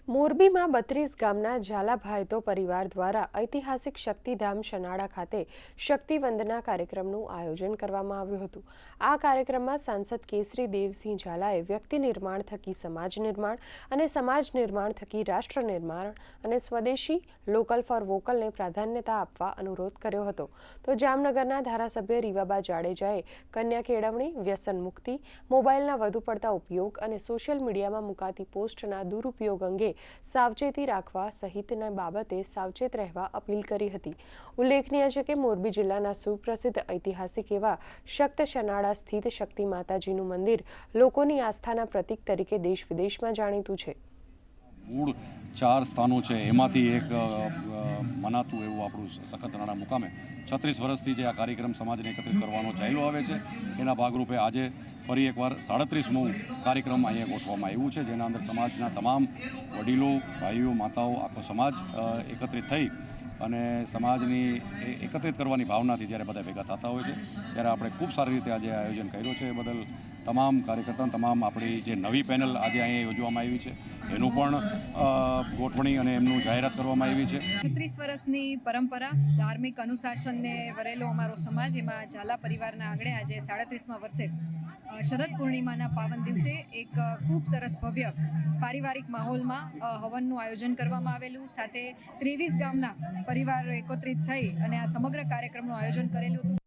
મોરબીમાં 32 ગામના ઝાલાભાઈતો પરિવાર દ્વારા ઐતિહાસિક શક્તિધામ શનાળા ખાતે શક્તિવંદના કાર્યક્રમનું આયોજન કરવામાં આવ્યું હતું। આ કાર્યક્રમમાં સાંસદ કેસરી દેવસિંહ ઝાલાએ વ્યક્તિ નિર્માણ થકી સમાજ નિર્માણ અને સમાજ નિર્માણ થકી રાષ્ટ્ર નિર્માણ અને સ્વદેશી લોકલ ફોર વોકલને પ્રાધાન્યતા આપવા અનુરોધ કર્યો હતો। તો જામનગરના ધારાસભ્ય રીવાબા જાડેજાએ કન્યા કેળવણી, વ્યસન મુક્તિ, મોબાઈલના વધુ પડતા ઉપયોગ અને સોશિયલ મીડિયામાં મુકાતી પોસ્ટના દુરુપયોગ અંગે સાવચેતી રાખવા સહિતના બાબતે સાવચેત રહેવા અપીલ કરી હતી। ઉલ્લેખનીય છે કે મોરબી જિલ્લાના સુપ્રસિદ્ધ ઐતિહાસિક એવા શક્ત શનાળા સ્થિત શક્તિ માતાજીનું મંદિર લોકોની આસ્થાના પ્રતીક તરીકે દેશ વિદેશમાં જાણીતું છે। મૂળ 4 સ્થાનો છે એમાંથી એક મનાતું એવું આપણું સખત શનાળા મુકામે 36 વર્ષથી જે આ કાર્યક્રમ સમાજને એકત્રિત કરવાનો ચાલ્યો આવે છે એના ભાગરૂપે આજે ફરી એકવાર 37મો કાર્યક્રમ અહીંયા ગોઠવવામાં આવ્યું છે, જેના અંદર સમાજના તમામ વડીલો, ભાઈઓ, માતાઓ, આખો સમાજ એકત્રિત થઈ અને સમાજની એકત્રિત કરવાની ભાવનાથી જ્યારે બધા ભેગા થતા હોય છે ત્યારે આપણે ખૂબ સારી રીતે આજે આયોજન કર્યું છે। એ બદલ તમામ કાર્યકર્તા, તમામ આપણી જે નવી પેનલ આજે અહીંયા યોજવામાં આવી છે એનું પણ ગોઠવણી અને એમનું જાહેરાત કરવામાં આવી છે। 30 વર્ષની પરંપરા, ધાર્મિક અનુશાસનને વરેલો અમારો સમાજ, એમાં ઝાલા પરિવારના આંગણે આજે 37મા વર્ષે શરદ પૂર્ણિમાના પાવન દિવસે એક ખૂબ સરસ ભવ્ય પારિવારિક માહોલમાં હવનનું આયોજન કરવામાં આવેલું, સાથે 23 ગામના પરિવાર એકત્રિત થઈ અને આ સમગ્ર કાર્યક્રમનું આયોજન કરેલું હતું।